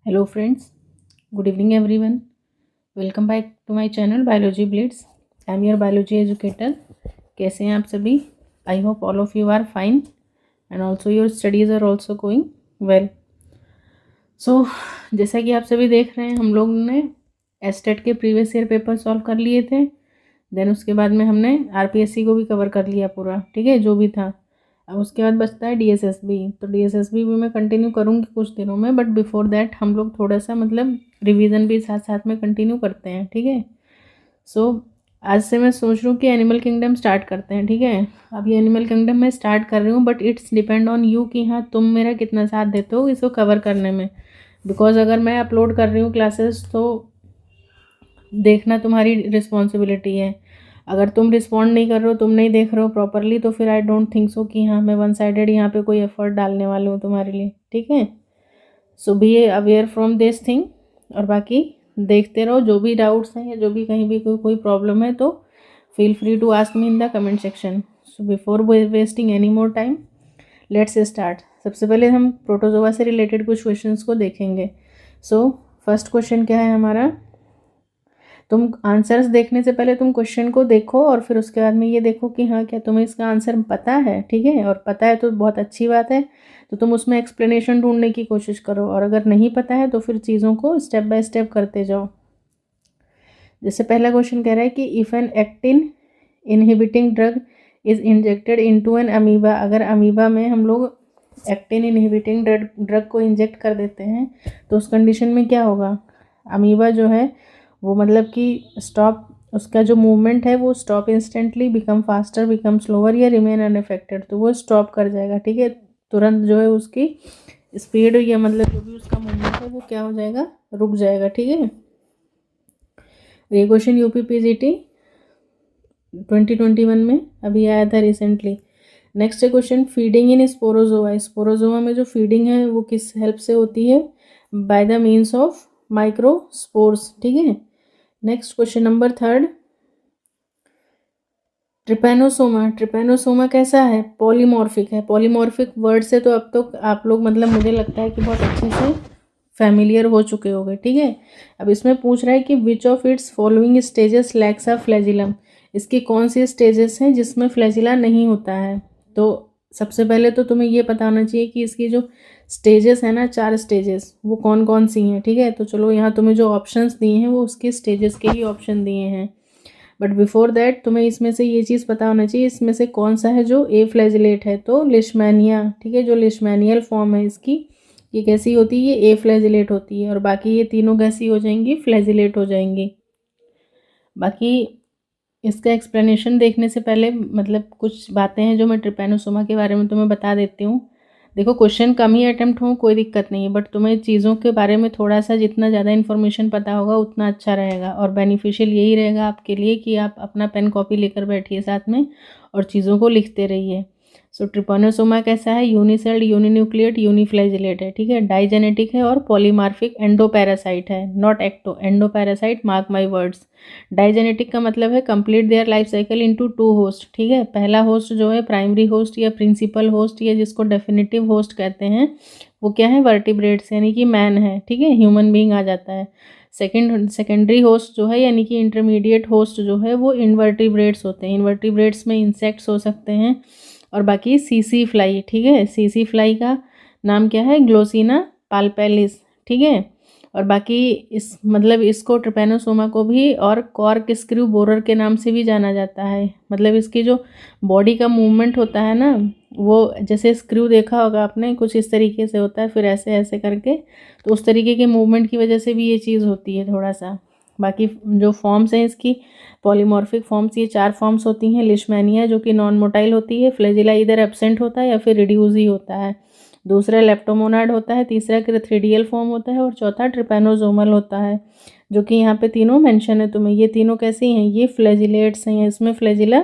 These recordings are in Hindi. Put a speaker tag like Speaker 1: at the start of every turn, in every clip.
Speaker 1: Hello friends, good evening everyone. Welcome back to my channel biology Blitz. I am your biology educator. कैसे हैं आप सभी? I hope all of you are fine and also your studies are also going well. So जैसा कि आप सभी देख रहे हैं, हम लोग ने एस्टेट के प्रीवियस ईयर पेपर सॉल्व कर लिए थे। देन उसके बाद में हमने आरपीएससी को भी कवर कर लिया पूरा, ठीक है, जो भी था। अब उसके बाद बचता है डीएसएसबी। तो डीएसएसबी भी मैं कंटिन्यू करूँगी कुछ दिनों में, बट बिफोर दैट हम लोग थोड़ा सा रिवीजन भी साथ साथ में कंटिन्यू करते हैं, ठीक है। सो आज से मैं सोच रही हूँ कि एनिमल किंगडम स्टार्ट करते हैं, ठीक है। अब ये एनिमल किंगडम मैं स्टार्ट कर रही हूँ, but it's depend on you कि हाँ तुम मेरा कितना साथ देते हो इसको कवर करने में। बिकॉज अगर मैं अपलोड कर रही हूँ क्लासेस तो देखना तुम्हारी रिस्पॉन्सिबिलिटी है। अगर तुम रिस्पॉन्ड नहीं कर रहे हो, तुम नहीं देख रहे हो प्रॉपरली, तो फिर आई डोंट थिंक सो कि हाँ मैं वन साइडेड यहाँ पे कोई एफर्ट डालने वाली हूँ तुम्हारे लिए, ठीक है। So be aware from this thing. और बाकी देखते रहो, जो भी डाउट्स हैं या जो भी कहीं भी कोई प्रॉब्लम है तो feel free to ask me in the comment section. So before wasting any more time, let's start. सबसे पहले हम प्रोटोजोआ से रिलेटेड कुछ क्वेश्चंस को देखेंगे। सो फर्स्ट क्वेश्चन क्या है हमारा? तुम आंसर्स देखने से पहले तुम क्वेश्चन को देखो और फिर उसके बाद में ये देखो कि हाँ क्या तुम्हें इसका आंसर पता है, ठीक है। और पता है तो बहुत अच्छी बात है, तो तुम उसमें एक्सप्लेनेशन ढूंढने की कोशिश करो। और अगर नहीं पता है तो फिर चीज़ों को स्टेप बाय स्टेप करते जाओ। जैसे पहला क्वेश्चन कह रहा है कि if an actin inhibiting drug is injected into an amoeba. अगर अमीबा में हम लोग एक्टिन इनहिबिटिंग ड्रग को इंजेक्ट कर देते हैं तो उस कंडीशन में क्या होगा? अमीबा जो है वो कि स्टॉप, उसका जो मूवमेंट है वो stop instantly, become faster, become slower या रिमेन अनअफेक्टेड। तो वो स्टॉप कर जाएगा, ठीक है। तुरंत जो है उसकी स्पीड या जो भी उसका मूवमेंट है वो क्या हो जाएगा? रुक जाएगा, ठीक है। ये क्वेश्चन यूपी पीजीटी 2021 में अभी आया था रिसेंटली। नेक्स्ट है क्वेश्चन फीडिंग इन स्पोरोजोआ। स्पोरोजोआ में जो फीडिंग है वो किस हेल्प से होती है? By the means of microspores, ठीक है। Next question number third, Trypanosoma. Trypanosoma कैसा है? पॉलीमॉर्फिक है। पॉलीमॉर्फिक वर्ड से तो अब तो आप लोग मुझे लगता है कि बहुत अच्छे से फैमिलियर हो चुके होंगे, ठीक है। अब इसमें पूछ रहा है कि which of its following stages lakhs a flagellum. इसकी कौन सी स्टेजेस हैं जिसमें फ्लैजिला नहीं होता है? तो सबसे पहले तो तुम्हें ये पता होना चाहिए कि इसकी जो स्टेजेस है ना, 4 स्टेजेस, वो कौन कौन सी हैं, ठीक है। तो चलो यहाँ तुम्हें जो ऑप्शंस दिए हैं वो उसकी स्टेजेस के ही ऑप्शन दिए हैं। बट बिफोर दैट तुम्हें इसमें से ये चीज़ पता होना चाहिए इसमें से कौन सा है जो ए फ्लैजिलेट है। तो लिशमैनिया, ठीक है, जो लिशमैनियल फॉर्म है इसकी, ये कैसी होती है? ये ए फ्लैजिलेट होती है। और बाकी ये तीनों कैसी हो जाएंगी? फ्लैजिलेट हो जाएंगी। बाकी इसका एक्सप्लेनेशन देखने से पहले कुछ बातें हैं जो मैं ट्रिपैनोसोमा के बारे में तुम्हें बता देती हूँ। देखो क्वेश्चन कम ही अटैम्प्ट हो कोई दिक्कत नहीं है, बट तुम्हें चीज़ों के बारे में थोड़ा सा जितना ज़्यादा इन्फॉर्मेशन पता होगा उतना अच्छा रहेगा और बेनिफिशियल यही रहेगा आपके लिए कि आप अपना पेन कॉपी लेकर बैठिए साथ में और चीज़ों को लिखते रहिए। सो ट्रिपैनोसोमा कैसा है? यूनिसेल्ड, यूनिन्यूक्लिएट, यूनिफ्लैजिलेट है, ठीक है। डाइजेनेटिक है और पॉलीमार्फिक एंडोपैरासाइट है, not ecto, endoparasite, mark my words. Digenetic का मतलब है complete their life cycle into 2 host, ठीक है। पहला होस्ट जो है प्राइमरी होस्ट या प्रिंसिपल होस्ट या जिसको डेफिनेटिव होस्ट कहते हैं वो क्या है? वर्टिब्रेट्स यानी कि मैन है, ठीक है, ह्यूमन बीइंग आ जाता है। सेकेंडरी होस्ट जो है यानी कि इंटरमीडिएट होस्ट जो है वो इनवर्टिब्रेट्स होते हैं। इनवर्टिब्रेट्स में इंसेक्ट्स हो सकते हैं और बाकी सीसी फ्लाई, ठीक है। सीसी फ्लाई का नाम क्या है? ग्लोसिना पाल्पेलिस, ठीक है। और बाकी इस इसको ट्रिपैनोसोमा को भी और कॉर्क स्क्रू बोरर के नाम से भी जाना जाता है। इसकी जो बॉडी का मूवमेंट होता है ना, वो जैसे स्क्रू देखा होगा आपने, कुछ इस तरीके से होता है, फिर ऐसे ऐसे करके, तो उस तरीके के मूवमेंट की वजह से भी ये चीज़ होती है थोड़ा सा। बाकी जो फॉर्म्स हैं इसकी पॉलीमॉर्फिक फॉर्म्स, ये 4 फॉर्म्स होती हैं। लिशमैनिया जो कि नॉन मोटाइल होती है, फ्लैजिला इधर एब्सेंट होता है या फिर रिड्यूस ही होता है, दूसरा लेप्टोमोनाड होता है, तीसरा क्रिथ्रिडियल फॉर्म होता है और चौथा ट्रिपैनोजोमल होता है, जो कि यहाँ पे तीनों मेंशन है तुम्हें। ये तीनों कैसी हैं? ये फ्लैजिलेट्स हैं, इसमें फ्लैजिला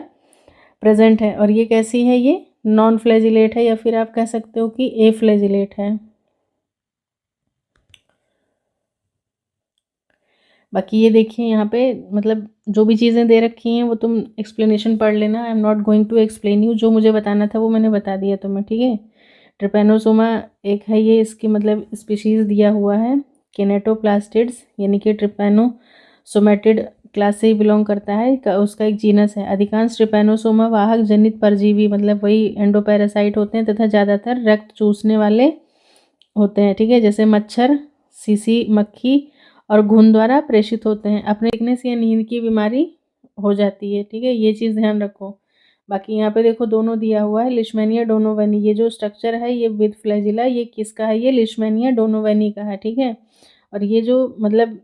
Speaker 1: प्रेजेंट है। और ये कैसी है? ये नॉन फ्लैजिलेट है या फिर आप कह सकते हो कि ए फ्लैजिलेट है। बाकी ये देखिए यहाँ पे जो भी चीज़ें दे रखी हैं वो तुम एक्सप्लेनेशन पढ़ लेना। I am not going to explain you, जो मुझे बताना था वो मैंने बता दिया तुम्हें, ठीक है। ट्रिपैनोसोमा एक है, ये इसकी स्पीशीज़ दिया हुआ है केनेटोप्लास्टिड्स यानी कि ट्रिपैनोसोमेटिड क्लास से ही बिलोंग करता है, उसका एक जीनस है। अधिकांश ट्रिपैनोसोमा वाहक जनित परजीवी मतलब वही एंडोपैरासाइट होते हैं तथा ज़्यादातर रक्त चूसने वाले होते हैं, ठीक है। जैसे मच्छर, सीसी मक्खी और घुन द्वारा प्रेषित होते हैं। अपने वीकनेस या नींद की बीमारी हो जाती है, ठीक है, ये चीज़ ध्यान रखो। बाकी यहाँ पे देखो दोनों दिया हुआ है, लिशमैनिया डोनोवेनी, ये जो स्ट्रक्चर है ये विद फ्लैजिला, ये किसका है, ये लिशमैनिया डोनोवेनी का है, ठीक है। और ये जो मतलब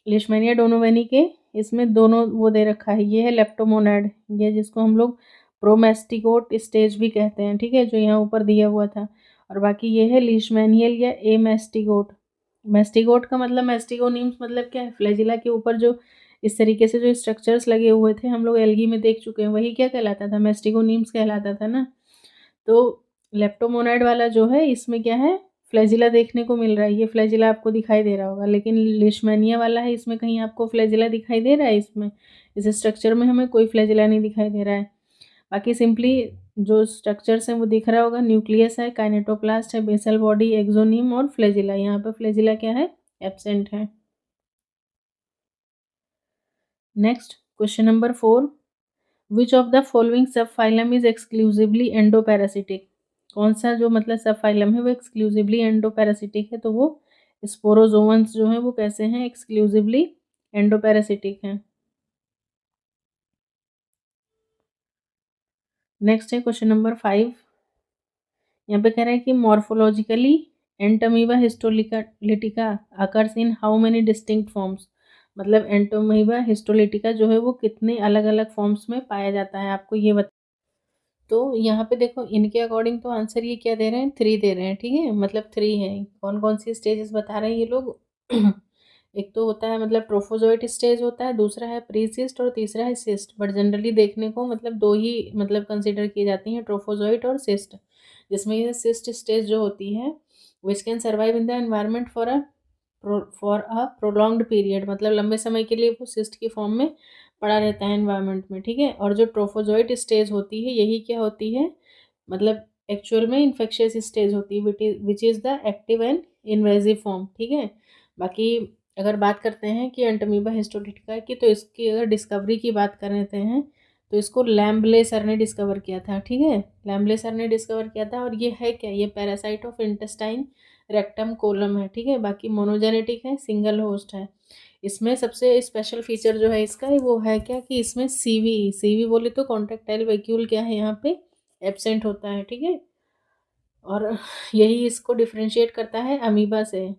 Speaker 1: लिशमैनिया डोनोवेनी के इसमें दोनों वो दे रखा है, ये है लेप्टोमोनाड, ये जिसको हम लोग प्रोमेस्टिकोट स्टेज भी कहते हैं, ठीक है, जो यहाँ ऊपर दिया हुआ था। और बाकी ये है लीशमैनियल या एमेस्टिगोट। मेस्टिगोट का मतलब मेस्टिगोनीम्स मतलब क्या है, फ्लैजिला के ऊपर जो इस तरीके से जो स्ट्रक्चर्स लगे हुए थे हम लोग एल्गी में देख चुके हैं, वही क्या कहलाता था, मेस्टिगोनीम्स कहलाता था ना। तो लेप्टोमोनाइड वाला जो है इसमें क्या है, फ्लैजिला देखने को मिल रहा है, ये फ्लैजिला आपको दिखाई दे रहा होगा। लेकिन लिशमैनिया वाला है, इसमें कहीं आपको फ्लैजिला दिखाई दे रहा है, इसमें इस स्ट्रक्चर में हमें कोई फ्लैजिला नहीं दिखाई दे रहा है। बाकी सिंपली जो स्ट्रक्चर्स हैं वो दिख रहा होगा, न्यूक्लियस है, काइनेटोप्लास्ट है, बेसल बॉडी, एक्सोनीम और फ्लैजिला। यहाँ पे फ्लैजिला क्या है, एब्सेंट है। Next question number 4, which of the following sub phylum is exclusively endoparasitic. कौन सा जो मतलब सब फाइलम है वो एक्सक्लूसिवली एंडोपैरासिटिक है, तो वो स्पोरोजोवंस जो है वो कैसे हैं, एक्सक्लूसिवली एंडोपैरासिटिक हैं। नेक्स्ट है क्वेश्चन नंबर 5, यहाँ पे कह रहा है कि morphologically Entamoeba histolytica occurs in how many distinct forms. मतलब एंटोमीबा हिस्टोलिटिका जो है वो कितने अलग अलग फॉर्म्स में पाया जाता है, आपको ये बता। तो यहाँ पे देखो इनके अकॉर्डिंग तो आंसर ये क्या दे रहे हैं, 3 दे रहे हैं, ठीक है, मतलब 3 है। कौन कौन सी स्टेजेस बता रहे हैं ये लोग एक तो होता है मतलब ट्रोफोजोइट स्टेज होता है, दूसरा है प्रीसिस्ट और तीसरा है सिस्ट। बट जनरली देखने को मतलब दो ही मतलब कंसिडर की जाती हैं, ट्रोफोजोइट और सिस्ट, जिसमें ये सिस्ट स्टेज जो होती है which can survive in the environment for a prolonged period, मतलब लंबे समय के लिए वो सिस्ट की फॉर्म में पड़ा रहता है एनवायरनमेंट में, ठीक है। और जो ट्रोफोजोइट स्टेज होती है यही क्या होती है, मतलब एक्चुअल में इन्फेक्शियस स्टेज होती है, which is the active and invasive form, ठीक है। बाकी अगर बात करते हैं कि एंटमीबा हिस्टोलिटिका की, तो इसकी अगर डिस्कवरी की बात कर लेते हैं तो इसको लैम्बले सर ने डिस्कवर किया था, ठीक है, लैम्बले सर ने डिस्कवर किया था। और ये है क्या, ये parasite of intestine rectum colon है, ठीक है। बाकी मोनोजेनेटिक है, सिंगल होस्ट है। इसमें सबसे स्पेशल फीचर जो है इसका वो है क्या कि इसमें सीवी बोले तो कॉन्ट्रेक्टाइल वैक्यूल क्या है यहाँ पे एब्सेंट होता है, ठीक है। और यही इसको डिफ्रेंशिएट करता है अमीबा से।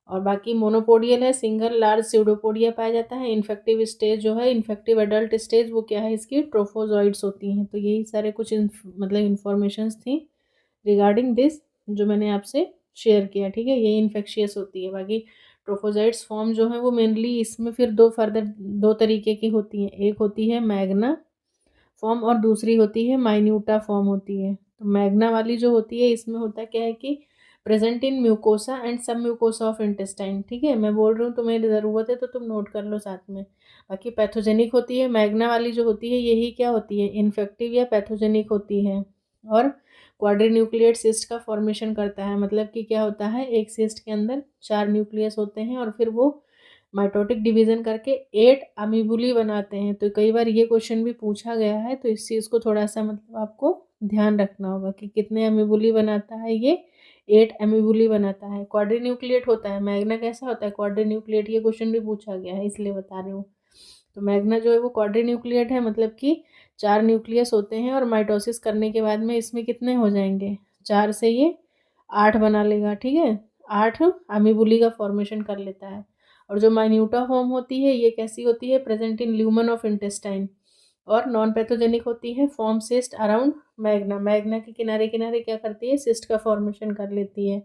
Speaker 1: और बाकी मोनोपोडियल है, सिंगल लार्ज स्यूडोपोडिया पाया जाता है। इन्फेक्टिव स्टेज जो है, इन्फेक्टिव एडल्ट स्टेज वो क्या है इसकी, ट्रोफोजॉइड्स होती हैं। तो यही सारे कुछ मतलब इन्फॉर्मेशंस थी रिगार्डिंग दिस जो मैंने आपसे शेयर किया, ठीक है। ये इन्फेक्शियस होती है। बाकी ट्रोफोजाइट्स फॉर्म जो है वो मेनली इसमें फिर दो तरीके की होती हैं, एक होती है मैग्ना फॉर्म और दूसरी होती है माइन्यूटा फॉर्म होती है। तो मैग्ना वाली जो होती है इसमें होता क्या है कि प्रेजेंट इन म्यूकोसा एंड सब म्यूकोसा ऑफ इंटेस्टाइन, ठीक है, मैं बोल रही हूँ तुम्हें ज़रूरत है तो तुम नोट कर लो साथ में। बाकी पैथोजेनिक होती है मैग्ना वाली जो होती है, यही क्या होती है, इन्फेक्टिव या पैथोजेनिक होती है। और क्वाड्रीन्यूक्लिएट सिस्ट का फॉर्मेशन करता है, मतलब कि क्या होता है, एक सिस्ट के अंदर 4 न्यूक्लियस होते हैं और फिर वो माइटोटिक डिवीजन करके 8 अमीबुली बनाते हैं। तो कई बार ये क्वेश्चन भी पूछा गया है, तो इस चीज़ को थोड़ा सा मतलब आपको ध्यान रखना होगा कि कितने अमीबुली बनाता है ये, 8 अमीबुली बनाता है। क्वाड्रीन्यूक्लिएट होता है, मैग्ना कैसा होता है, क्वाड्रीन्यूक्लिएट, ये क्वेश्चन भी पूछा गया है इसलिए बता रही हूँ। तो मैग्ना जो है वो क्वाड्रीन्यूक्लिएट है, मतलब कि 4 न्यूक्लियस होते हैं और माइटोसिस करने के बाद में इसमें कितने हो जाएंगे, 4 से ये 8 बना लेगा, ठीक है, 8 अमीबुली का फॉर्मेशन कर लेता है। और जो माइन्यूटा फॉर्म होती है ये कैसी होती है, present in lumen of intestine, और नॉन पैथोजेनिक होती है, form cyst around Magna, Magna के किनारे किनारे क्या करती है, सिस्ट का फॉर्मेशन कर लेती है।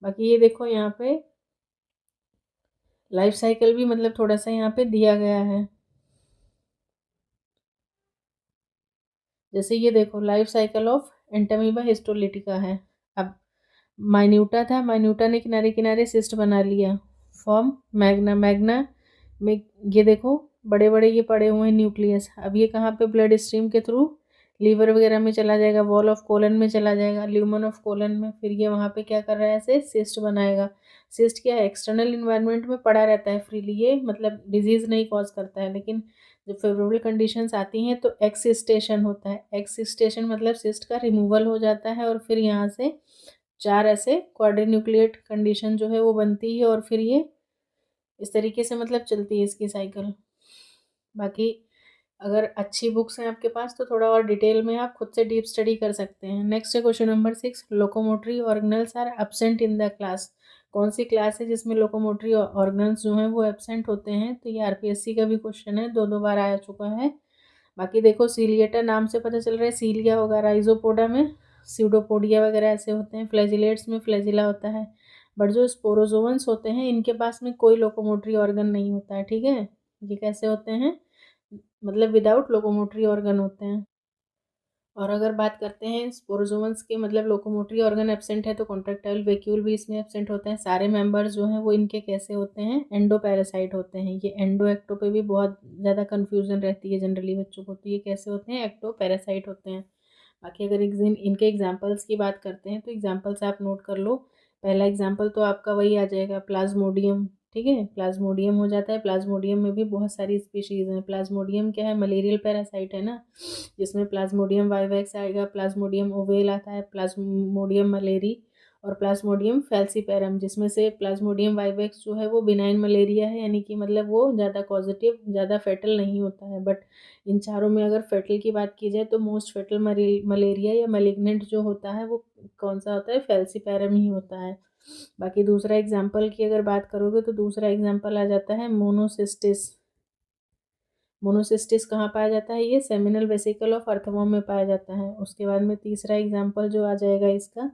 Speaker 1: बाकी ये देखो यहाँ पे लाइफ साइकिल भी मतलब थोड़ा सा यहाँ पे दिया गया है। जैसे ये देखो life cycle of Entamoeba histolytica है। अब माइन्यूटा था, माइन्यूटा ने किनारे किनारे सिस्ट बना लिया, फॉर्म मैग्ना, मैग्ना में ये देखो बड़े बड़े ये पड़े हुए हैं न्यूक्लियस। अब ये कहाँ पे ब्लड स्ट्रीम के थ्रू लीवर वगैरह में चला जाएगा, वॉल ऑफ कोलन में चला जाएगा, ल्यूमन ऑफ कोलन में, फिर ये वहाँ पे क्या कर रहा है, ऐसे सिस्ट बनाएगा। सिस्ट क्या है, एक्सटर्नल इन्वायरमेंट में पड़ा रहता है फ्रीली, ये मतलब डिजीज़ नहीं कॉज करता है। लेकिन जब फेवरेबल कंडीशंस आती हैं तो एक्सिस्टेशन होता है। एक्सिस्टेशन मतलब सिस्ट का रिमूवल हो जाता है और फिर यहाँ से 4 ऐसे क्वाड्रीन्यूक्लिएट कंडीशन जो है वो बनती है और फिर ये इस तरीके से मतलब चलती है इसकी साइकिल। बाकी अगर अच्छी बुक्स हैं आपके पास तो थोड़ा और डिटेल में आप खुद से डीप स्टडी कर सकते हैं। नेक्स्ट है question number 6, locomotory organelles are absent in the class. कौन सी क्लास है जिसमें लोकोमोटरी ऑर्गेनल्स जो हैं वो एब्सेंट होते हैं? तो ये आरपीएससी का भी क्वेश्चन है, 2 बार आ चुका है। बाकी देखो सीलिएटा नाम से पता चल रहा है सीलिया होगा, राइजोपोडा में स्यूडोपोडिया वगैरह ऐसे होते हैं, फ्लैजिलेट्स में फ्लैजिला होता है। बट जो स्पोरोजोवंस होते हैं इनके पास में कोई लोकोमोटरी ऑर्गन नहीं होता है, ठीक है। ये कैसे होते हैं, मतलब विदाउट लोकोमोटरी ऑर्गन होते हैं। और अगर बात करते हैं स्पोरोजोवंस के मतलब लोकोमोटरी ऑर्गन एब्सेंट है तो कॉन्ट्रैक्टाइल वैक्यूल भी इसमें एब्सेंट होते हैं। सारे मेंबर्स जो हैं वो इनके कैसे होते हैं, एंडो पैरासाइट होते हैं। ये एंडो एक्टो पे भी बहुत ज़्यादा कन्फ्यूजन रहती है जनरली बच्चों को, तो ये कैसे होते हैं, एक्टो पैरासाइट होते हैं। बाकी अगर इनके एग्जाम्पल्स की बात करते हैं तो एग्जाम्पल्स आप नोट कर लो। पहला एग्जाम्पल तो आपका वही आ जाएगा, प्लाज्मोडियम, ठीक है। प्लाज्मोडियम हो जाता है। प्लाज्मोडियम में भी बहुत सारी स्पीशीज़ हैं। प्लाज्मोडियम क्या है, मलेरियल पैरासाइट है ना, जिसमें प्लाज्मोडियम वाइवेक्स आएगा, प्लाज्मोडियम ओवेल आता है, प्लाज्मोडियम मलेरी और प्लाज्मोडियम फैल्सीपेरम, जिसमें से प्लाज्मोडियम वाइवेक्स जो है वो बिनाइन मलेरिया है, यानी कि मतलब वो ज़्यादा पॉजिटिव, ज़्यादा फेटल नहीं होता है। बट इन चारों में अगर फेटल की बात की जाए तो मोस्ट फेटल मलेरिया या मलिग्नेंट जो होता है वो कौन सा होता है, फैल्सीपेरम ही होता है। बाकी दूसरा एग्जाम्पल की अगर बात करोगे तो दूसरा एग्जाम्पल आ जाता है मोनोसिस्टिस। मोनोसिस्टिस कहाँ पाया जाता है, ये सेमिनल वेसिकल ऑफ अर्थवर्म में पाया जाता है। उसके बाद में तीसरा एग्जाम्पल जो आ जाएगा इसका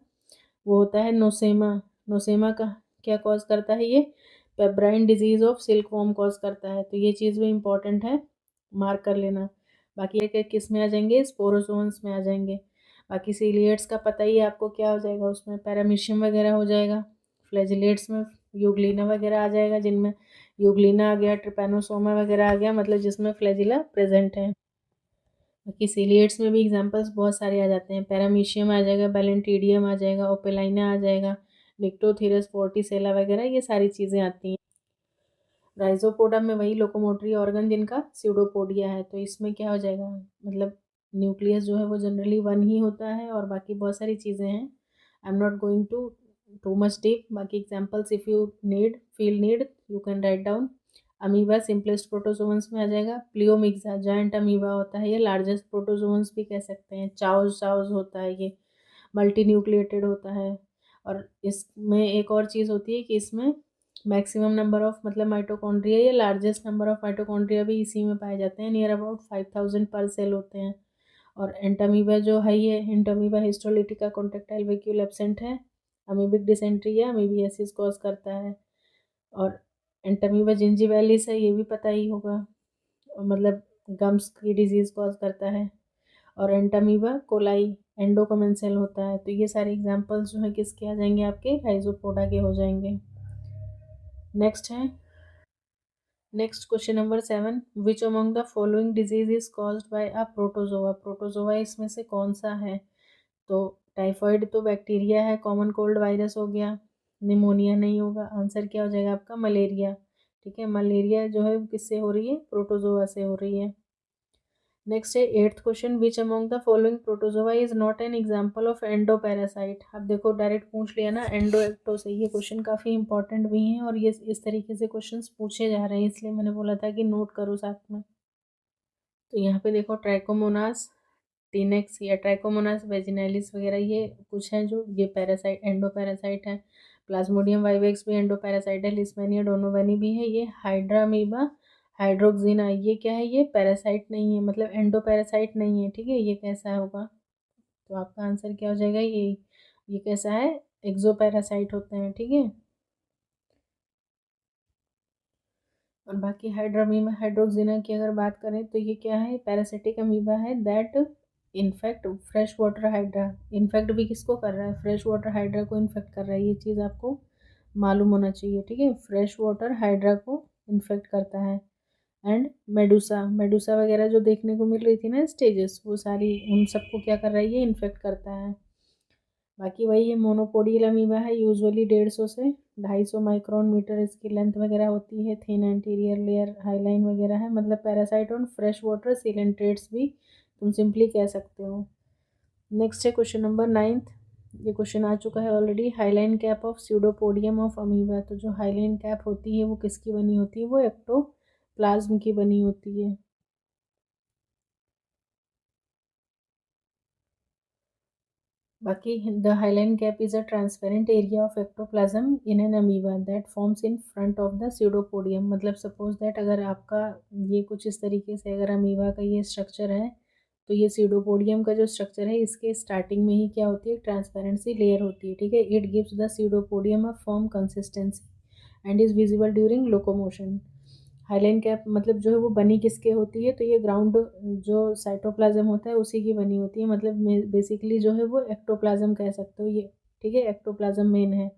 Speaker 1: वो होता है नोसेमा। नोसेमा का क्या कॉज करता है, ये pebrine disease of silk worm cause करता है, तो ये चीज़ भी इंपॉर्टेंट है, मार्क कर लेना। बाकी एक किस में आ जाएंगे, स्पोरोजोन्स में आ जाएंगे। बाकी सीलिएट्स का पता ही है आपको क्या हो जाएगा, उसमें पैरामीशियम वगैरह हो जाएगा। फ्लैजिलेट्स में यूग्लिना वगैरह आ जाएगा, जिनमें यूग्लिना आ गया, ट्रिपैनोसोमा वगैरह आ गया, मतलब जिसमें फ्लैजिला प्रेजेंट है। बाकी सीलिएट्स में भी एग्जांपल्स बहुत सारे आ जाते हैं। पैरामीशियम आ जाएगा, बैलेंटीडियम आ जाएगा, ओपेलाइना आ जाएगा, निक्टोथीरस फोर्टिसेला वगैरह, ये सारी चीज़ें आती हैं। राइजोपोडा में वही लोकोमोटरी ऑर्गन जिनका स्यूडोपोडिया है, तो इसमें क्या हो जाएगा, मतलब न्यूक्लियस जो है वो जनरली 1 ही होता है और बाकी बहुत सारी चीज़ें हैं। I am not going to much deep. बाकी examples if you need you can write down. Amoeba simplest protozoans में आ जाएगा। प्लियोमिक्सा जायंट अमीबा होता है, ये लार्जेस्ट प्रोटोजोन्स भी कह सकते हैं। चाउज चाउज होता है, ये मल्टी न्यूक्लिएटेड होता है। और इसमें एक और चीज़ होती है कि इसमें मैक्सिमम नंबर ऑफ मतलब माइटोकॉन्ड्रिया या लार्जेस्ट नंबर ऑफ माइटोकॉन्ड्रिया भी इसी में पाए जाते हैं, नियर अबाउट 5000 पर सेल होते हैं। और एंटामीबा जो है ये Entamoeba histolytica contractile vacuole absent है। अमीबिक डिसेंट्री या अमीबियासिस कॉज करता है। और एंटामीबा जिंजीवैलिस है, ये भी पता ही होगा, मतलब गम्स की डिजीज़ कॉज करता है। और एंटामीबा कोलाई एंडोकोमेंसल होता है। तो ये सारे एग्जांपल्स जो है किसके आ जाएंगे, आपके राइजोपोडा के हो जाएंगे। नेक्स्ट है, next question number 7, which among the following disease is caused by a protozoa. Protozoa इसमें से कौन सा है, तो टाइफॉइड तो बैक्टीरिया है, कॉमन कोल्ड वायरस हो गया, निमोनिया नहीं होगा, आंसर क्या हो जाएगा आपका, मलेरिया। ठीक है, मलेरिया जो है किससे हो रही है, प्रोटोजोआ से हो रही है। नेक्स्ट है 8th question, which among the following protozoa is not an example of endoparasite. अब देखो डायरेक्ट पूछ लिया ना एंडो एक्टो से, ये क्वेश्चन काफ़ी इंपॉर्टेंट भी हैं और ये इस तरीके से क्वेश्चंस पूछे जा रहे हैं, इसलिए मैंने बोला था कि नोट करो साथ में। तो यहाँ पे देखो ट्राइकोमोनास टीनेक्स या ट्राइकोमोनास वेजिनैलिस वगैरह ये कुछ हैं जो ये पैरासाइट एंडो पैरासाइट है। प्लाज्मोडियम वाइवेक्स भी एंडो पैरासाइट है, लिस्मेनिया डोनोवेनी भी है। ये हाइड्रामीबा हाइड्रोक्सिना ये क्या है, ये पैरासाइट नहीं है, मतलब एंडो पैरासाइट नहीं है, ठीक है। ये कैसा होगा, तो आपका आंसर क्या हो जाएगा, ये कैसा है, एक्सो पैरासाइट होते हैं, ठीक है। और बाकी हाइड्रामीबा हाइड्रोक्सिना की अगर बात करें तो ये क्या है, पैरासिटिक अमीबा है that infect fresh water hydra. Infect भी किसको कर रहा है, फ्रेश वाटर हाइड्रा को इन्फेक्ट कर रहा है, ये चीज़ आपको मालूम होना चाहिए, ठीक है। फ्रेश वाटर हाइड्रा को इन्फेक्ट करता है। एंड मेडुसा मेडुसा वगैरह जो देखने को मिल रही थी ना स्टेजेस, वो सारी उन सबको क्या कर रहा है, ये इन्फेक्ट करता है। बाकी वही है, मोनोपोडियल अमीबा है, यूजुअली 150 से 250 माइक्रोन मीटर इसकी लेंथ वगैरह होती है, थिन एंटीरियर लेयर, हाईलाइन वगैरह है, मतलब parasite on fresh water coelenterates भी तुम सिंपली कह सकते हो। नेक्स्ट है क्वेश्चन नंबर 9th। ये क्वेश्चन आ चुका है already. Hyaline cap of pseudopodium of amoeba. तो जो हाईलाइन कैप होती है वो किसकी बनी होती है? वो एक्टोप्लाज्म की बनी होती है। बाकी the hyaline cap is a transparent area of ectoplasm in an amoeba that forms in front of the pseudopodium. मतलब सपोज दैट अगर आपका ये कुछ इस तरीके से अगर अमीबा का ये स्ट्रक्चर है, तो ये स्यूडोपोडियम का जो स्ट्रक्चर है इसके स्टार्टिंग में ही क्या होती है? ट्रांसपेरेंसी लेयर होती है, ठीक है। It gives the pseudopodium a firm consistency and is visible during locomotion. Hyaline cap मतलब जो है वो बनी किसके होती है? तो ये ग्राउंड जो साइटोप्लाज्म होता है उसी की बनी होती है। मतलब बेसिकली जो है वो एक्टोप्लाज्म कह सकते हो ये, ठीक है। एक्टोप्लाज्म मेन है।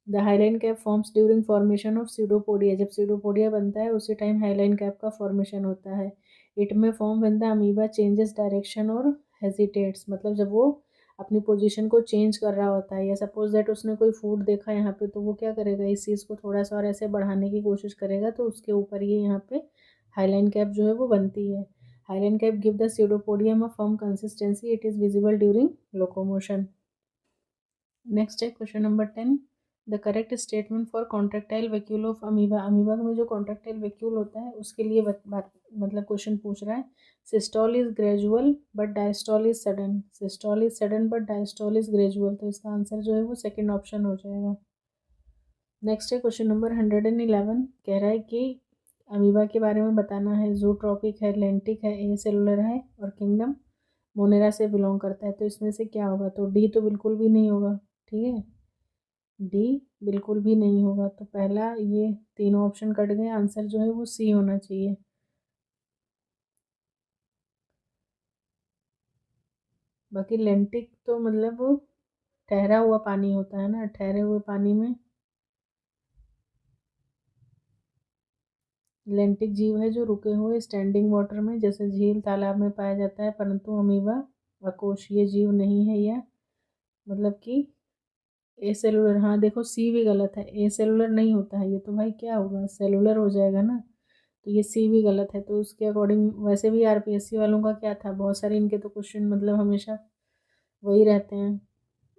Speaker 1: The hyaline cap forms during formation of pseudopodia. जब स्यूडोपोडिया बनता है उसी टाइम हाईलाइन कैप का फॉर्मेशन होता है। इट में form when the amoeba changes direction और हेजिटेट्स। मतलब जब वो अपनी पोजीशन को चेंज कर रहा होता है, या सपोज दैट उसने कोई फूड देखा यहाँ पे, तो वो क्या करेगा? इस चीज़ को थोड़ा सा और ऐसे बढ़ाने की कोशिश करेगा, तो उसके ऊपर ये यहाँ पे हाईलाइन कैप जो है वो बनती है। Hyaline cap give the pseudopodium a firm consistency. It is visible during locomotion. Next है question number 10। The correct statement for contractile vacuole of amoeba. Amoeba में जो कॉन्ट्रेक्टाइल वैक्यूल होता है उसके लिए मतलब क्वेश्चन पूछ रहा है। Systole is gradual but diastole is sudden. Systole is sudden but diastole is gradual. तो इसका आंसर जो है वो सेकेंड ऑप्शन हो जाएगा। नेक्स्ट है क्वेश्चन नंबर 111। कह रहा है कि अमीबा के बारे में बताना है। जूट्रॉपिक है, लेंटिक है, ए सेलुलर है और किंगडम मोनेरा से बिलोंग करता है। तो इसमें से क्या होगा? तो डी तो बिल्कुल भी नहीं होगा, ठीक है। डी बिल्कुल भी नहीं होगा। तो पहला ये तीनों ऑप्शन कट गए, आंसर जो है वो सी होना चाहिए। बाकी लेंटिक तो मतलब वो ठहरा हुआ पानी होता है ना, ठहरे हुए पानी में लेंटिक जीव है जो रुके हुए स्टैंडिंग वाटर में जैसे झील तालाब में पाया जाता है, परंतु अमीबा अकोशीय जीव नहीं है यह। मतलब कि ए सेलुलर, हाँ देखो सी भी गलत है, ए सेलुलर नहीं होता है ये, तो भाई क्या होगा? सेलुलर हो जाएगा ना। तो ये सी भी गलत है। तो उसके अकॉर्डिंग वैसे भी आरपीएससी वालों का क्या था, बहुत सारे इनके तो क्वेश्चन मतलब हमेशा वही रहते हैं,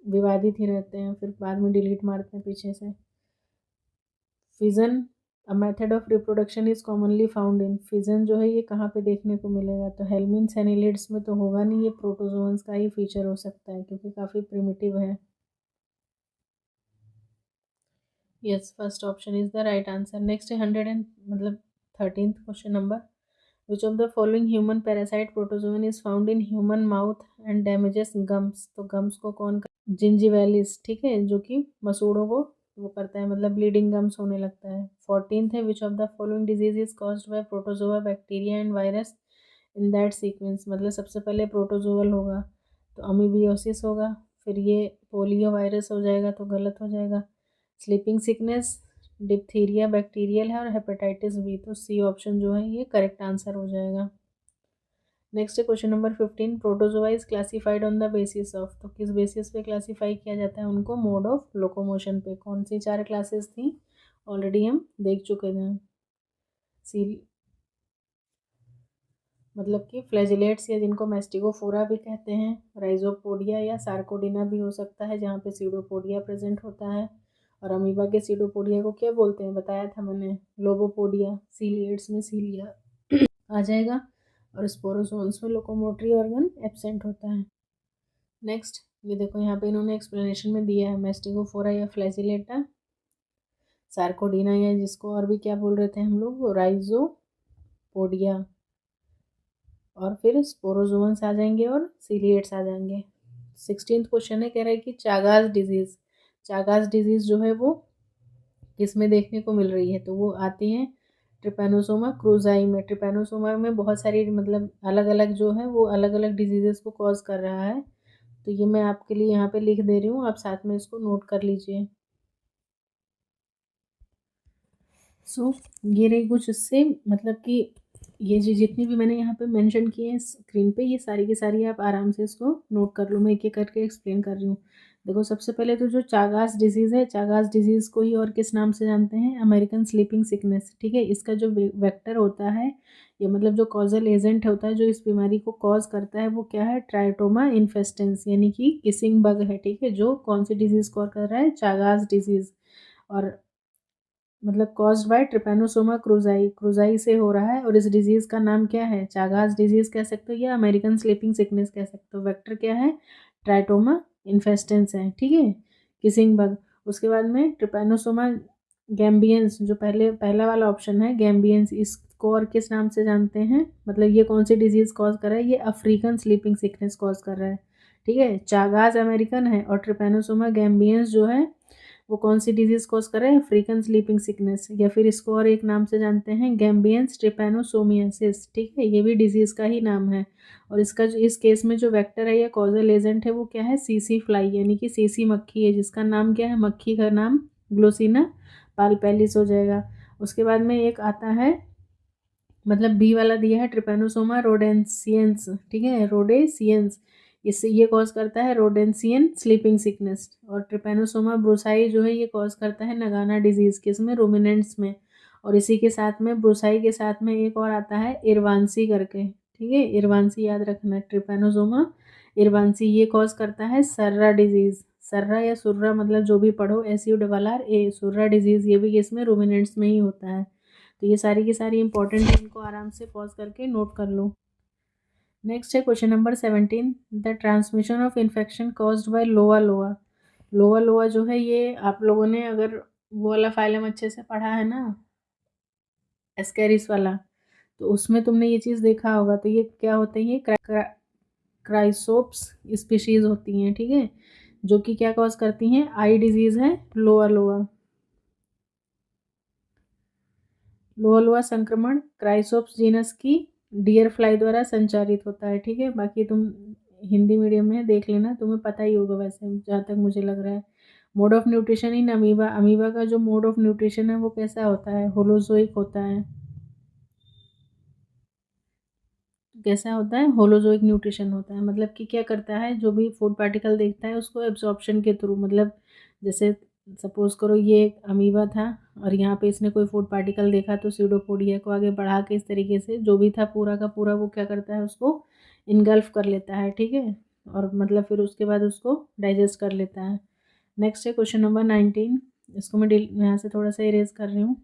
Speaker 1: विवादित ही रहते हैं, फिर बाद में डिलीट मारते हैं पीछे से। Fission a method of reproduction is commonly found in. Fission जो है ये कहाँ पे देखने को मिलेगा? तो हेलमिन्थ्स एनिलिड्स में तो होगा नहीं, ये प्रोटोजोअन्स का ही फीचर हो सकता है क्योंकि काफ़ी प्रिमिटिव है। Yes, first option is the right answer. Next है 13th question number. Which of the following human parasite protozoan is found in human mouth and damages gums. तो गम्स को कौन कर? जिंजिवैलिस, ठीक है, जो कि मसूड़ों को वो करता है, मतलब ब्लीडिंग गम्स होने लगता है। 14th है विच of the following disease is caused by protozoa bacteria and virus in that sequence. मतलब सबसे पहले प्रोटोजोअल होगा तो अमीबियोसिस होगा, फिर ये पोलियो वायरस हो जाएगा तो गलत हो जाएगा। स्लीपिंग सिकनेस, डिप्थीरिया बैक्टीरियल है और हेपेटाइटिस बी। तो सी ऑप्शन जो है ये करेक्ट आंसर हो जाएगा। नेक्स्ट है question number 15। Protozoa is classified on the basis of. तो किस बेसिस पे क्लासीफाई किया जाता है उनको? मोड ऑफ लोकोमोशन पे। कौन सी चार क्लासेस थी? ऑलरेडी हम देख चुके थे। सी मतलब कि फ्लैजिलेट्स, या जिनको मेस्टिगोफोरा भी कहते हैं, राइजोपोडिया या सार्कोडिना भी हो सकता है जहाँ पे सीडोपोडिया प्रेजेंट होता है। और अमीबा के सीडोपोडिया को क्या बोलते हैं? बताया था मैंने, लोबोपोडिया। सीलिएट्स में सीलिया आ जाएगा और स्पोरोजोन्स में लोकोमोटरी ऑर्गन एब्सेंट होता है। नेक्स्ट ये देखो यहाँ पे इन्होंने एक्सप्लेनेशन में दिया है, मेस्टिगोफोरा या फ्लैजिलेटा, सार्कोडिना या जिसको और भी क्या बोल रहे थे हम लोग, राइजोपोडिया, और फिर स्पोरोजोन्स आ जाएंगे और सीलिएट्स आ जाएंगे। 16th क्वेश्चन है, कह रहा है कि चागास डिजीज। चागास डिजीज जो है वो किस में देखने को मिल रही है? तो वो आती है ट्रिपैनोसोमा क्रूजाई में। ट्रिपैनोसोमा में बहुत सारी मतलब अलग अलग जो है वो अलग अलग डिजीजेस को कॉज कर रहा है। तो ये मैं आपके लिए यहाँ पे लिख दे रही हूँ, आप साथ में इसको नोट कर लीजिए। सो ये रही कुछ इससे मतलब कि ये जो जितनी भी मैंने यहाँ पे मेंशन किए हैं स्क्रीन पे, ये सारी की सारी आप आराम से इसको नोट कर लो। मैं एक एक करके एक्सप्लेन कर रही हूँ। देखो सबसे पहले तो जो चागास डिजीज़ है, चागास डिजीज़ को ही और किस नाम से जानते हैं, अमेरिकन स्लीपिंग सिकनेस, ठीक है। इसका जो वेक्टर होता है, ये मतलब जो कॉजल एजेंट होता है जो इस बीमारी को कॉज करता है, वो क्या है, ट्राइटोमा इन्फेस्टेंस यानी कि किसिंग बग है, ठीक है, जो कौन सी डिजीज़ कॉज कर रहा है, चागास डिजीज़। और मतलब कॉज्ड बाय ट्रिपैनोसोमा क्रूजाई, क्रूजाई से हो रहा है, और इस डिजीज़ का नाम क्या है, चागास डिजीज़ कह सकते हो या अमेरिकन स्लीपिंग सिकनेस कह सकते हो। वेक्टर क्या है, ट्राइटोमा इन्फेस्टेंस है, ठीक है, किसिंग बग। उसके बाद में ट्रिपैनोसोमा गैम्बियंस, जो पहला वाला ऑप्शन है गैम्बियंस, इसको और किस नाम से जानते हैं, मतलब ये कौन सी डिजीज़ कॉज कर रहा है, ये अफ्रीकन स्लीपिंग सिकनेस कॉज कर रहा है, ठीक है। चागास अमेरिकन है और ट्रिपैनोसोमा गैम्बियंस जो है वो कौन सी डिजीज़ कॉज कर रहा है, अफ्रीकन स्लीपिंग सिकनेस, या फिर इसको और एक नाम से जानते हैं गैम्बियंस ट्रिपैनोसोमियासिस, ठीक है, ये भी डिजीज़ का ही नाम है। और इसका जो इस केस में जो वेक्टर है या कॉजल एजेंट है वो क्या है, सीसी फ्लाई यानी कि सीसी मक्खी है, जिसका नाम क्या है, मक्खी का नाम ग्लोसिना पाल्पेलिस हो जाएगा। उसके बाद में एक आता है, मतलब बी वाला दिया है ट्रिपैनोसोमा रोडेंसियंस, ठीक है, रोडेसियंस, इससे ये कॉज करता है रोडेंसियन स्लीपिंग सिकनेस। और ट्रिपैनोसोमा ब्रुसाई जो है ये कॉज करता है नगाना डिजीज़, किसमें, रोमिनेंट्स में। और इसी के साथ में ब्रुसाई के साथ में एक और आता है इरवांसी करके, ठीक है, इरवांसी याद रखना, ट्रिपैनोसोमा इरवांसी ये कॉज करता है सर्रा डिजीज़, सर्रा या सुर्रा मतलब जो भी पढ़ो, SURRA, सुर्रा डिजीज़, ये भी इसमें रोमिनेंट्स में ही होता है। तो ये सारी की सारी इंपॉर्टेंट है, इनको आराम से पॉज करके नोट कर लो। नेक्स्ट है question number 17, the transmission of infection caused by लोआ लोआ। लोआ लोआ जो है ये आप लोगों ने अगर वो वाला फाइलम अच्छे से पढ़ा है ना, एस्केरिस वाला, तो उसमें तुमने ये चीज़ देखा होगा। तो ये क्या होते हैं, ये क्राइसोप्स स्पीशीज़ होती हैं, ठीक है, जो कि क्या कॉज करती हैं, आई डिजीज़ है लोआ लोआ। लोआ लोआ संक्रमण क्राइसोप्स जीनस की डियर फ्लाई द्वारा संचारित होता है, ठीक है। बाकी तुम हिंदी मीडियम में देख लेना, तुम्हें पता ही होगा वैसे, जहाँ तक मुझे लग रहा है। Mode of nutrition in amoeba, amoeba का जो मोड ऑफ न्यूट्रिशन है वो कैसा होता है, होलोजोइक होता है। कैसा होता है, होलोजोइक न्यूट्रिशन होता है, मतलब कि क्या करता है, जो भी फूड पार्टिकल देखता है उसको एब्जॉर्प्शन के थ्रू, मतलब जैसे सपोज करो ये एक अमीबा था और यहाँ पे इसने कोई फूड पार्टिकल देखा तो सीडोपोडिया को आगे बढ़ा के इस तरीके से जो भी था पूरा का पूरा वो क्या करता है, उसको इनगल्फ कर लेता है, ठीक है, और मतलब फिर उसके बाद उसको डाइजेस्ट कर लेता है। नेक्स्ट है क्वेश्चन नंबर 19, इसको मैं यहाँ से थोड़ा सा इरेज कर रही हूँ।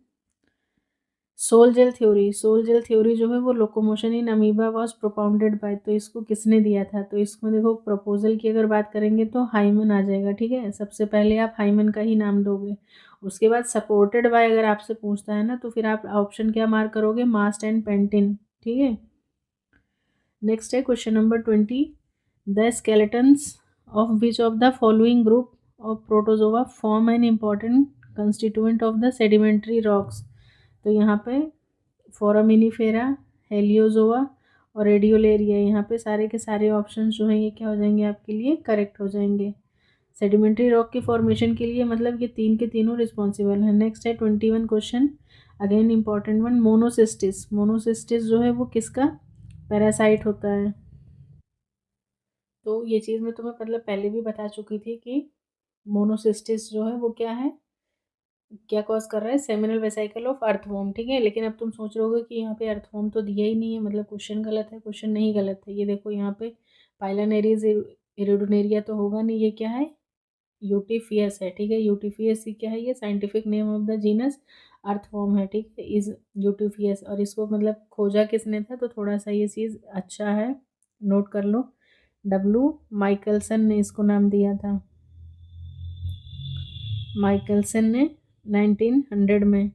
Speaker 1: Sol gel theory, sol gel theory जो है वो locomotion in amoeba was propounded bye, तो इसको किसने दिया था, तो इसको देखो प्रपोजल की अगर बात करेंगे तो हाइमन आ जाएगा, ठीक है, सबसे पहले आप हाइमन का ही नाम दोगे। उसके बाद सपोर्टेड बाय अगर आपसे पूछता है ना तो फिर आप ऑप्शन क्या मार्क करोगे, मास्ट एंड पेंटिन, ठीक है। नेक्स्ट है question number 20, the skeletons of which of the following group of protozoa form an important constituent of the sedimentary rocks. तो यहाँ पे फोरामिनीफेरा, हेलियोजोआ और रेडियोलेरिया, यहाँ पे सारे के सारे ऑप्शन जो हैं ये क्या हो जाएंगे आपके लिए, करेक्ट हो जाएंगे। सेडिमेंट्री रॉक के फॉर्मेशन के लिए मतलब ये तीन के तीनों रिस्पॉन्सिबल हैं। नेक्स्ट है 21 question, again important one, Monocystis, Monocystis जो है वो किसका पैरासाइट होता है। तो ये चीज़ मैं तुम्हें मतलब पहले भी बता चुकी थी कि मोनोसिस्टिस जो है वो क्या है, क्या कॉज कर रहा है, सेमिनल वेसिकल ऑफ अर्थवॉर्म, ठीक है। लेकिन अब तुम सोच रहे होगे कि यहाँ पे अर्थवॉर्म तो दिया ही नहीं है, मतलब क्वेश्चन गलत है, क्वेश्चन नहीं गलत है, ये देखो यहाँ पे पाइलोनेरिस इरिडोनेरिया तो होगा नहीं, ये क्या है, यूटीफियस है, ठीक है, यूटीफियस ही क्या है, ये scientific name of the genus earthworm है, ठीक है, इज यूटीफियस। और इसको मतलब खोजा किसने था, तो थोड़ा सा ये चीज़ अच्छा है, नोट कर लो, डब्लू माइकलसन ने इसको नाम दिया था, माइकलसन ने 1900 में।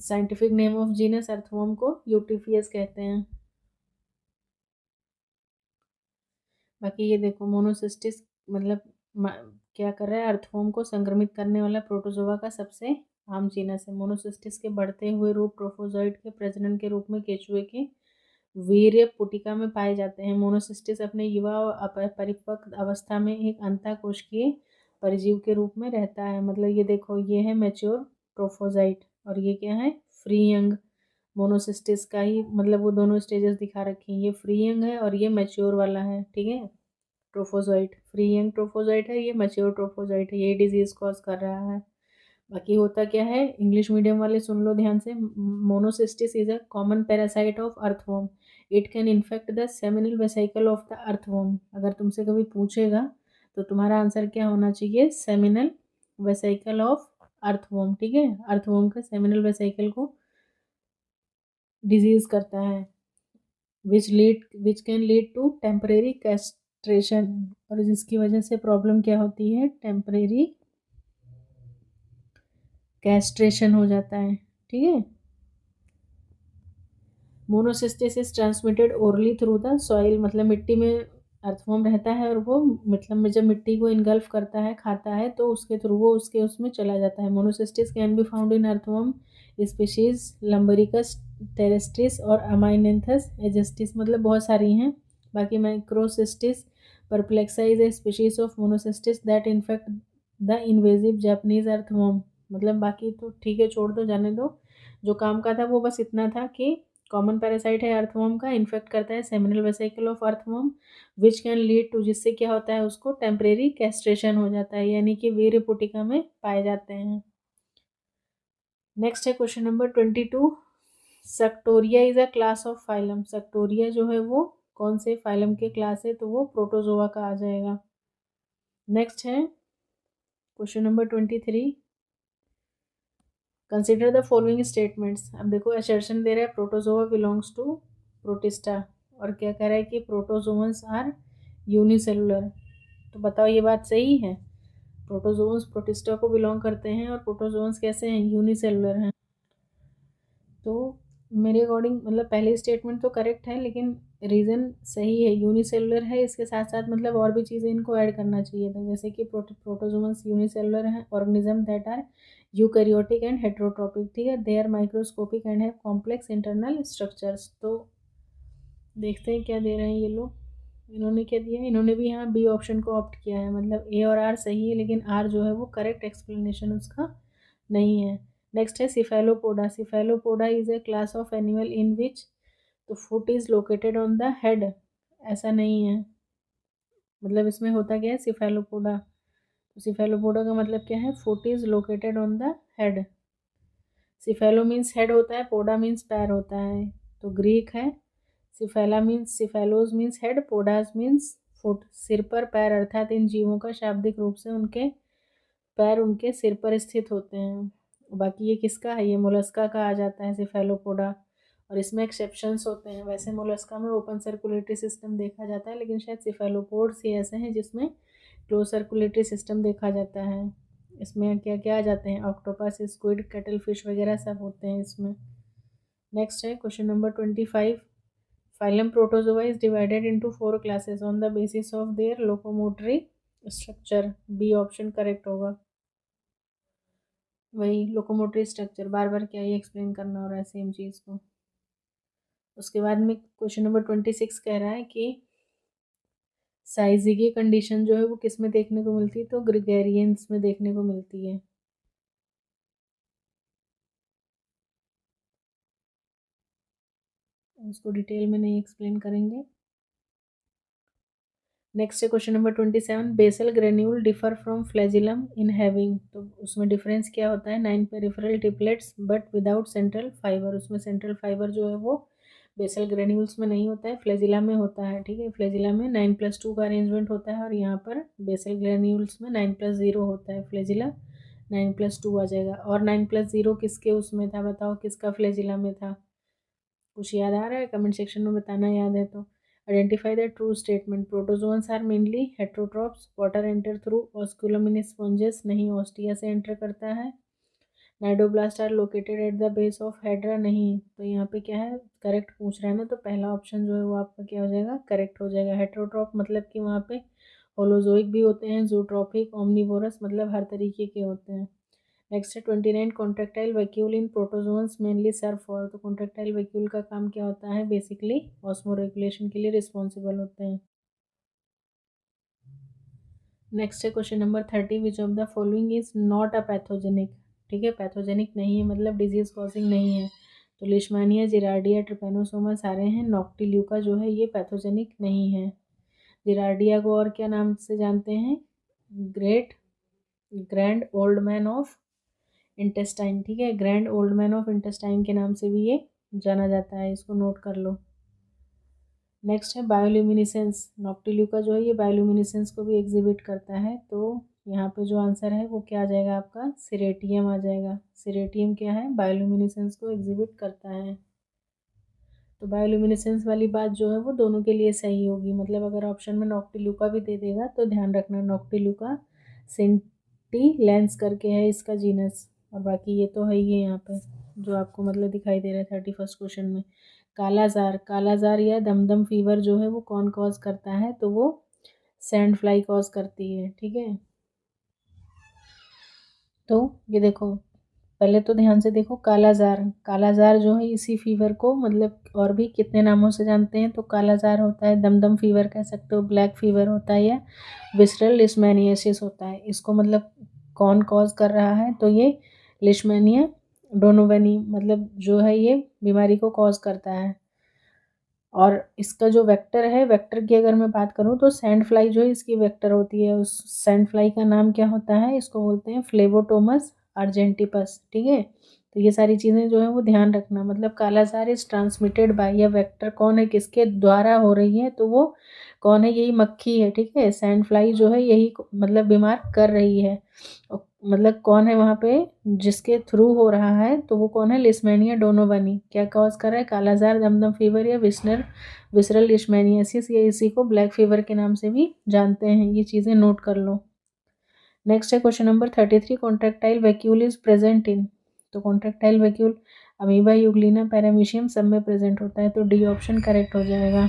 Speaker 1: Scientific name of genus earthworm को यूटीफियस कहते हैं। बाकी ये देखो मोनोसिस्टिस मतलब क्या कर रहा है, अर्थवॉर्म को संक्रमित करने वाला प्रोटोजोआ का सबसे आम जीनस है। मोनोसिस्टिस के बढ़ते हुए रूप ट्रोफोजॉइट के प्रजनन के रूप में केचुए के वीर्य पुटिका में पाए जाते हैं। मोनोसिस्टिस अपने युवा और परिपक्व अवस्था में एक अंतःकोशिकीय परिजीव के रूप में रहता है। मतलब ये देखो ये है मैच्योर ट्रोफोजाइट और ये क्या है, फ्री यंग। मोनोसिस्टिस का ही मतलब वो दोनों स्टेजेस दिखा रखी हैं, ये फ्री यंग है और ये मैच्योर वाला है, ठीक है। ट्रोफोजोइट, फ्री यंग ट्रोफोजोइट है, ये मैच्योर ट्रोफोजोइट है, ये डिजीज़ कॉज कर रहा है। बाकी होता क्या है, इंग्लिश मीडियम वाले सुन लो ध्यान से। Monocystis is a common parasite of earthworm, it can infect the seminal vesicle of the earthworm. अगर तुमसे कभी पूछेगा तो तुम्हारा आंसर क्या होना चाहिए, सेमिनल वेसिकल ऑफ अर्थवर्म, ठीक है। अर्थवर्म का सेमिनल वेसिकल को डिजीज करता है, which can lead to temporary castration, और जिसकी वजह से प्रॉब्लम क्या होती है, टेम्परेरी कैस्ट्रेशन हो जाता है, ठीक है। Monocystis is transmitted orally through the soil, मतलब मिट्टी में अर्थवर्म रहता है और वो मतलब में जब मिट्टी को इनगल्फ करता है, खाता है, तो उसके थ्रू वो उसके उसमें चला जाता है। Monocystis can be found in earthworm species Lumbricus terrestris और अमाइनेंथस एजेस्टिस, मतलब बहुत सारी हैं। बाकी Microcystis perplexa is a species of Monocystis that infect the invasive Japanese earthworm. मतलब बाकी तो ठीक है, छोड़ दो, जाने दो। जो काम का था वो बस इतना था कि कॉमन पैरासाइट है अर्थवर्म का, इन्फेक्ट करता है seminal vesicle of earthworm, which can lead to, जिससे क्या होता है, उसको टेम्परेरी कैस्ट्रेशन हो जाता है, यानी कि वीर्यपुटिका में पाए जाते हैं। नेक्स्ट है question number 22, Suctoria is a class of phylum. Suctoria जो है वो कौन से फाइलम के क्लास है, तो वो प्रोटोजोआ का आ जाएगा। नेक्स्ट है question number 23, consider the following statements. अब देखो असर्शन दे रहा है प्रोटोजोआ बिलोंग्स टू प्रोटिस्टा, और क्या कह रहा है कि प्रोटोजोअन्स आर यूनिसेलुलर। तो बताओ ये बात सही है, प्रोटोजोअन्स प्रोटिस्टा को बिलोंग करते हैं और प्रोटोजोअन्स कैसे हैं, यूनिसेलुलर हैं। तो मेरे अकॉर्डिंग मतलब पहली स्टेटमेंट तो करेक्ट है, लेकिन रीज़न सही है, यूनिसेलुलर है, इसके साथ साथ मतलब और भी चीज़ें इनको ऐड करना चाहिए था, जैसे कि प्रोटोजोअन्स यूनिसेलुलर हैं, organism that are eukaryotic and heterotropic, ठीक है, they are microscopic and have complex internal structures. तो देखते हैं क्या दे रहे हैं ये लोग। इन्होंने क्या दिया है, इन्होंने भी यहाँ बी ऑप्शन को ऑप्ट किया है, मतलब ए और आर सही है, लेकिन आर जो है वो करेक्ट एक्सप्लेनेशन उसका नहीं है। नेक्स्ट है Cephalopoda. Cephalopoda is a class of animal in which the foot is located on the head, ऐसा नहीं है। मतलब इसमें होता क्या है, सिफेलोपोडा, तो सिफेलोपोडा का मतलब क्या है, foot is located on the head. Cephalo means head होता है, पोडा मीन्स पैर होता है, तो ग्रीक है। Cephala means, cephalos means head, podos means foot, सिर पर पैर, अर्थात इन जीवों का शाब्दिक रूप से उनके पैर उनके सिर पर स्थित होते हैं। बाकी ये किसका है, ये मोलस्का का आ जाता है सिफेलोपोडा, और इसमें एक्सेप्शंस होते हैं। वैसे मोलस्का में ओपन सर्कुलेटरी सिस्टम देखा जाता है, लेकिन शायद सिफेलोपोड्स ही ऐसे हैं जिसमें क्लोज सर्कुलेटरी सिस्टम देखा जाता है। इसमें क्या क्या आ जाते हैं, ऑक्टोपस, स्क्विड, कैटल फिश वगैरह सब होते हैं इसमें। नेक्स्ट है question number 25, phylum protozoa is divided into 4 classes on the basis of their locomotory structure. B option correct होगा, वही लोकोमोटरी स्ट्रक्चर, बार बार क्या ही एक्सप्लेन करना हो रहा है सेम चीज़ को। उसके बाद में क्वेश्चन नंबर 26 कह रहा है कि साइजिगी कंडीशन जो है वो किस में देखने को मिलती है, तो ग्रेगेरियंस में देखने को मिलती है। उसको डिटेल में नहीं एक्सप्लेन करेंगे। नेक्स्ट है question number 27, basal granule differ from flagellum in having. तो उसमें डिफरेंस क्या होता है, 9 peripheral triplets but without central fibre. उसमें सेंट्रल फाइबर जो है वो बेसल ग्रेन्यूल्स में नहीं होता है, फ्लैजिला में होता है, ठीक है। फ्लैजिला में 9+2 का अरेंजमेंट होता है, और यहाँ पर बेसल ग्रेन्यूल्स में 9+0 होता है। फ्लैजिला 9+2 आ जाएगा। और 9+0 किसके उसमें था, बताओ किसका फ्लैजिला में था, कुछ याद आ रहा है, कमेंट सेक्शन में बताना याद है तो। Identify the true statement, protozoans are mainly heterotrophs, water enter through osculum in sponges, नहीं, ऑस्टिया से एंटर करता है। Cnidoblast are located at the base of hydra, नहीं। तो यहाँ पे क्या है, करेक्ट पूछ रहा है ना, तो पहला ऑप्शन जो है वो आपका क्या हो जाएगा, करेक्ट हो जाएगा। हेट्रोट्रॉप मतलब कि वहाँ पे होलोजोइक भी होते हैं, जूट्रॉपिक, ओमनिवोरस, मतलब हर तरीके के होते हैं। नेक्स्ट है 29, contractile vacuole in protozoans mainly serve for. तो कॉन्ट्रेक्टाइल वैक्यूल का काम क्या होता है, बेसिकली ऑस्मो रेगुलेशन के लिए रिस्पॉन्सिबल होते हैं। नेक्स्ट है question number 30, which of the following is not a pathogenic, ठीक है, पैथोजेनिक नहीं है मतलब डिजीज कॉजिंग नहीं है। तो लिशमानिया, जिरार्डिया, ट्रिपेनोसोमा सारे हैं, नॉक्टिल्यूका जो है ये पैथोजेनिक नहीं है। जिरार्डिया को और क्या नाम से जानते हैं? Grand old man of intestine, ठीक है, grand old man of intestine के नाम से भी ये जाना जाता है, इसको नोट कर लो। नेक्स्ट है बायोल्यूमिनेसेंस। नॉक्टिल्यूका जो है ये बायोल्यूमिनेसेंस को भी एग्जिबिट करता है, तो यहाँ पे जो आंसर है वो क्या आ जाएगा आपका? सिरेटियम आ जाएगा। सिरेटियम क्या है? बायोल्यूमिनेसेंस को एग्जिबिट करता है। तो बायोल्यूमिनेसेंस वाली बात जो है वो दोनों के लिए सही होगी, मतलब अगर ऑप्शन में नॉक्टिल्यूका भी दे देगा तो ध्यान रखना नॉक्टिल्यूका सेंटिलेंस करके है इसका जीनस, और बाकी ये तो है ही है यहाँ पे जो आपको मतलब दिखाई दे रहा है 31st क्वेश्चन में। कालाजार, कालाजार या दमदम फीवर जो है वो कौन कॉज करता है? तो वो सैंड फ्लाई कॉज करती है, ठीक है। तो ये देखो, पहले तो ध्यान से देखो, कालाजार, कालाजार जो है इसी फीवर को मतलब और भी कितने नामों से जानते हैं, तो कालाजार होता है, दमदम फीवर कह सकते हो, ब्लैक फीवर होता है, या विसरल लिशमैनियासिस होता है। इसको मतलब कौन कॉज कर रहा है? तो ये लिशमैनिया डोनोवेनी मतलब जो है ये बीमारी को कॉज करता है। और इसका जो वेक्टर है, वेक्टर की अगर मैं बात करूँ तो सैंड फ्लाई जो है इसकी वेक्टर होती है। उस सैंड फ्लाई का नाम क्या होता है? इसको बोलते हैं फ्लेबोटोमस अर्जेंटिपस, ठीक है। तो ये सारी चीज़ें जो है वो ध्यान रखना, मतलब कालाजार इज ट्रांसमिटेड बाय, या वेक्टर कौन है, किसके द्वारा हो रही है? तो वो कौन है? यही मक्खी है, ठीक है। सैंड फ्लाई जो है यही मतलब बीमार कर रही है। मतलब कौन है वहाँ पे जिसके थ्रू हो रहा है? तो वो कौन है? लिस्मेनिया डोनोवनी। क्या कॉज कर रहा है? कालाजार, दमदम फीवर, या विसरल लिशमैनियासिस, या इसी को ब्लैक फीवर के नाम से भी जानते हैं। ये चीज़ें नोट कर लो। नेक्स्ट है question number 33, contractile vacuole is present in. तो contractile vacuole amoeba, euglena, paramecium सब में प्रेजेंट होता है, तो डी ऑप्शन करेक्ट हो जाएगा।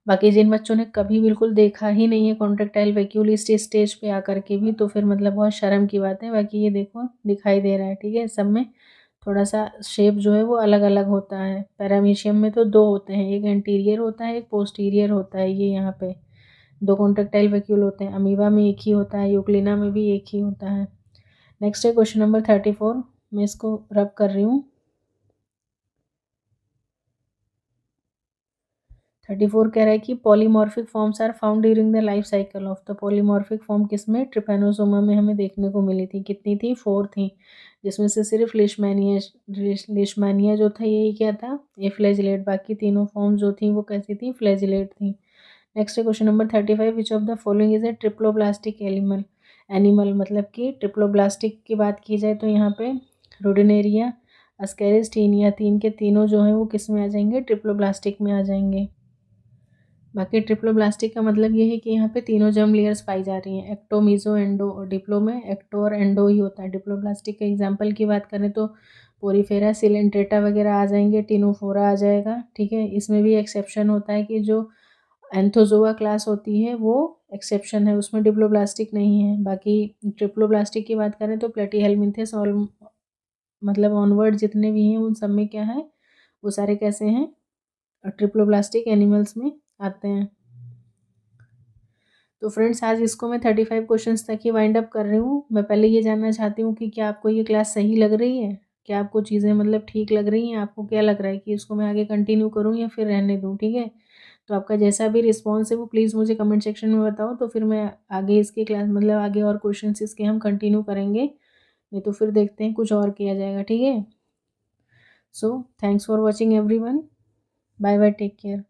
Speaker 1: बाकी जिन बच्चों ने कभी बिल्कुल देखा ही नहीं है कॉन्ट्रेक्टाइल वैक्यूल इस स्टेज पे आकर के भी, तो फिर मतलब बहुत शर्म की बात है। बाकी ये देखो दिखाई दे रहा है, ठीक है, सब में थोड़ा सा शेप जो है वो अलग अलग होता है। पैरामीशियम में तो दो होते हैं, एक एंटीरियर होता है, एक पोस्टीरियर होता है, ये यहाँ पे दो कॉन्ट्रेक्टाइल वैक्यूल होते हैं। अमीबा में एक ही होता है, यूग्लिना में भी एक ही होता है। नेक्स्ट है क्वेश्चन नंबर 34, मैं इसको रब कर रही हूँ। 34 कह रहा है कि polymorphic forms are found during the life cycle of. The polymorphic form किसमें? ट्रिपैनोसोमा में हमें देखने को मिली थी। कितनी थी? 4 थी, जिसमें से सिर्फ लिशमैनिया जो था यही क्या था? ये फ्लैजिलेट। बाकी तीनों फॉर्म जो थी वो कैसी थी? फ्लैजिलेट थी। नेक्स्ट है question number 35, which of the following is a triploblastic animal, मतलब कि ट्रिप्लोब्लास्टिक की बात की जाए तो यहाँ पे रोडिनेरिया, अस्केरिस, टीनिया, तीन के तीनों जो है वो किस में आ जाएंगे? ट्रिप्लोब्लास्टिक में आ जाएंगे। बाकी ट्रिप्लोब्लास्टिक का मतलब ये है कि यहाँ पे तीनों जर्म लेयर्स पाई जा रही हैं, एक्टो, मीजो, एंडो। और डिप्लो में एक्टो और एंडो ही होता है। डिप्लोब्लास्टिक के एग्जांपल की बात करें तो पोरीफेरा, सिलेंट्रेटा वगैरह आ जाएंगे, टिनोफोरा आ जाएगा, ठीक है। इसमें भी एक्सेप्शन होता है कि जो एंथोजोआ क्लास होती है वो एक्सेप्शन है, उसमें डिप्लोब्लास्टिक नहीं है। बाकी ट्रिप्लोब्लास्टिक की बात करें तो प्लेटीहेल्मिन्थेस और मतलब ऑनवर्ड जितने भी हैं उन सब में क्या है? वो सारे कैसे हैं? ट्रिप्लोब्लास्टिक एनिमल्स में आते हैं। तो फ्रेंड्स आज इसको मैं 35 क्वेश्चंस तक ही वाइंड अप कर रही हूँ। मैं पहले ये जानना चाहती हूँ कि क्या आपको ये क्लास सही लग रही है? क्या आपको चीज़ें मतलब ठीक लग रही हैं? आपको क्या लग रहा है कि इसको मैं आगे कंटिन्यू करूँ या फिर रहने दूँ, ठीक है। तो आपका जैसा भी रिस्पॉन्स है वो प्लीज़ मुझे कमेंट सेक्शन में बताओ, तो फिर मैं आगे इसकी क्लास मतलब आगे और क्वेश्चन इसके हम कंटिन्यू करेंगे, नहीं तो फिर देखते हैं कुछ और किया जाएगा, ठीक है। So thanks for watching everyone, bye bye, take care.